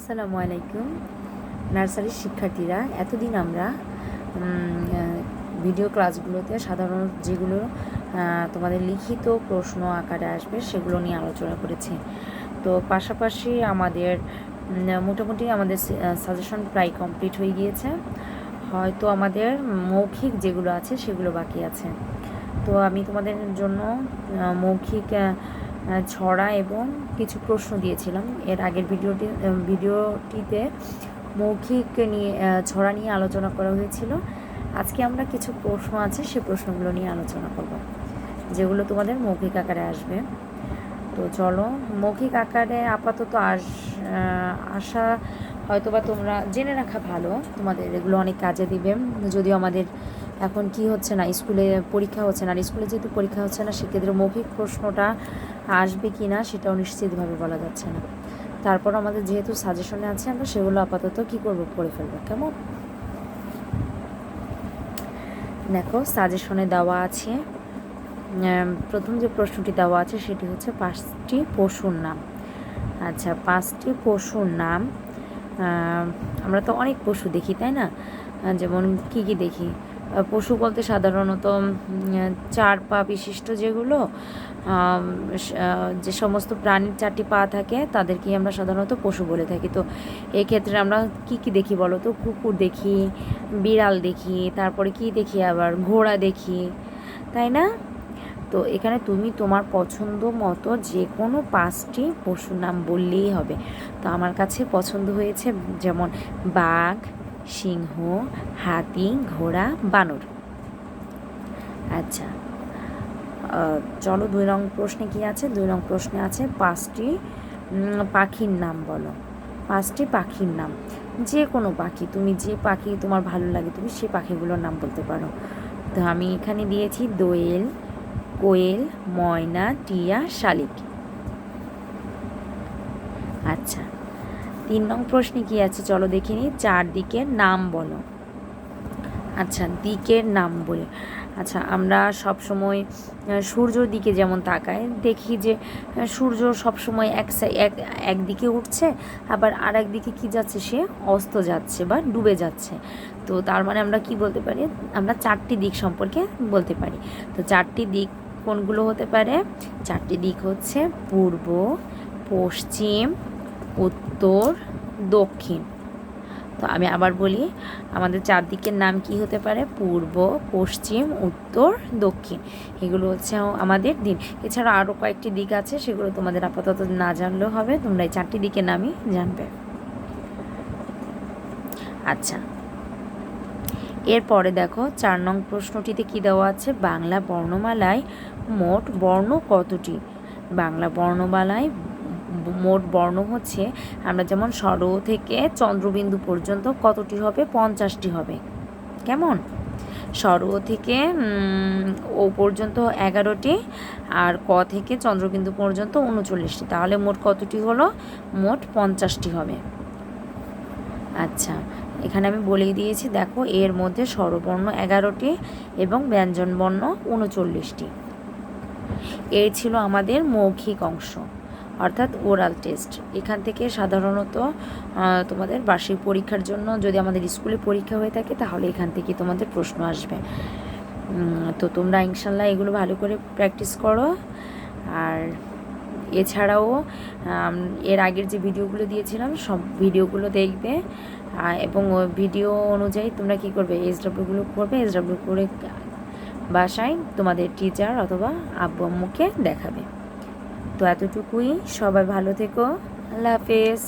আসসালামু আলাইকুম। নার্সারির শিক্ষার্থীরা, এতদিন আমরা ভিডিও ক্লাসগুলোতে সাধারণত যেগুলো তোমাদের লিখিত প্রশ্ন আকারে আসবে সেগুলো নিয়ে আলোচনা করেছি। তো পাশাপাশি আমাদের মোটামুটি আমাদের সাজেশন প্রায় কমপ্লিট হয়ে গিয়েছে। হয়তো আমাদের মৌখিক যেগুলো আছে সেগুলো বাকি আছে। তো আমি তোমাদের জন্য মৌখিক ছড়া এবং কিছু প্রশ্ন দিয়েছিলাম। এর আগের ভিডিওটিতে মৌখিক নিয়ে ছড়া নিয়ে আলোচনা করা হয়েছিল। আজকে আমরা কিছু প্রশ্ন আছে সে প্রশ্নগুলো নিয়ে আলোচনা করব, যেগুলো তোমাদের মৌখিক আকারে আসবে। তো চলো, মৌখিক আকারে আপাতত আসা হয়তো বা তোমরা জেনে রাখা ভালো, তোমাদের এগুলো অনেক কাজে দিবে। যদিও আমাদের এখন কি হচ্ছে না, স্কুলে পরীক্ষা হচ্ছে না, আর স্কুলে যেহেতু পরীক্ষা হচ্ছে না সেক্ষেত্রে মৌখিক প্রশ্নটা আসবে কি না সেটাও নিশ্চিতভাবে বলা যাচ্ছে না। তারপর আমাদের যেহেতু সাজেশনে আছে, আমরা সেগুলো আপাতত কি করব, পড়ে ফেলবো। কেমন? দেখো, সাজেশনে দেওয়া আছে, প্রথম যে প্রশ্নটি দেওয়া আছে সেটি হচ্ছে 5টি পশুর নাম। আচ্ছা, 5টি পশুর নাম। আমরা তো অনেক পশু দেখি, তাই না? যেমন কি কি দেখি? পশু বলতে সাধারণত 4 পা বিশিষ্ট যেগুলো, যে সমস্ত প্রাণীর 4টি পা থাকে তাদেরকেই আমরা সাধারণত পশু বলে থাকি। তো এক্ষেত্রে আমরা কি কি দেখি বলো তো? কুকুর দেখি, বিড়াল দেখি, তারপরে কি দেখি, আবার ঘোড়া দেখি, তাই না? তো এখানে তুমি তোমার পছন্দ মতো যে কোনো 5টি পশুর নাম বললেই হবে। তো আমার কাছে পছন্দ হয়েছে যেমন বাঘ, সিংহ, হাতি, ঘোড়া, বানর। আচ্ছা, চলো 2 নং প্রশ্নে কি আছে? 2 নং প্রশ্নে আছে 5টি পাখির নাম বলো। 5টি পাখির নাম, যে কোনো পাখি, তুমি যে পাখি তোমার ভালো লাগে তুমি সেই পাখিগুলোর নাম বলতে পারো। তো আমি এখানে দিয়েছি দোয়েল, কোয়েল, ময়না, টিয়া, শালিক। আচ্ছা, 3 নং প্রশ্নে কি আছে চলো দেখে নিই। 4 দিকের নাম বলো। আচ্ছা, দিকের নাম বলে, আচ্ছা, আমরা সব সময় সূর্যর দিকে যেমন তাকাই, দেখি যে সূর্য সবসময় একদিকে উঠছে, আবার আর একদিকে কী যাচ্ছে, সে অস্ত যাচ্ছে বা ডুবে যাচ্ছে। তো তার মানে আমরা কি বলতে পারি? আমরা 4টি দিক সম্পর্কে বলতে পারি। তো 4টি দিক কোনগুলো হতে পারে? 4টি দিক হচ্ছে পূর্ব, পশ্চিম, উত্তর, দক্ষিণ। তো আমি আবার বলি, আমাদের 4 দিকের নাম কি হতে পারে? পূর্ব, পশ্চিম, উত্তর, দক্ষিণ। এগুলো হচ্ছে আমাদের দিক। এছাড়া আরও কয়েকটি দিক আছে, সেগুলো তোমাদের আপাতত না জানলেও হবে, তোমরা এই 4টি দিকের নামই জানবে। আচ্ছা, এরপরে দেখো 4 নং প্রশ্নটিতে কি দেওয়া আছে? বাংলা বর্ণমালায় মোট বর্ণ কতটি? বাংলা বর্ণমালায় মোট বর্ণ হচ্ছে, আমরা যেমন স্বর থেকে চন্দ্রবিন্দু পর্যন্ত কতটি হবে? 50টি হবে। কেমন? স্বর থেকে ও পর্যন্ত 11টি, আর ক থেকে চন্দ্রবিন্দু পর্যন্ত 39টি। তাহলে মোট কতটি হলো? মোট 50টি হবে। আচ্ছা, এখানে আমি বলেই দিয়েছি, দেখো, এর মধ্যে স্বরবর্ণ 11টি এবং ব্যঞ্জনবর্ণ 39টি। এই ছিল আমাদের মৌখিক অংশ, অর্থাৎ ওরাল টেস্ট। এখান থেকে সাধারণত তোমাদের বার্ষিক পরীক্ষার জন্য, যদি আমাদের স্কুলে পরীক্ষা হয়ে থাকে, তাহলে এখান থেকে তোমাদের প্রশ্ন আসবে। তো তোমরা ইনশাল্লাহ এগুলো ভালো করে প্র্যাকটিস করো। আর এছাড়াও এর আগের যে ভিডিওগুলো দিয়েছিলাম সব ভিডিওগুলো দেখবে, এবং ওই ভিডিও অনুযায়ী তোমরা কী করবে? SW করবে। SW করে বাসায় তোমাদের টিচার অথবা আব্বু আম্মুকে দেখাবে। তো এতটুকুই। সবাই ভালো থেকো। আল্লাহ হাফেজ।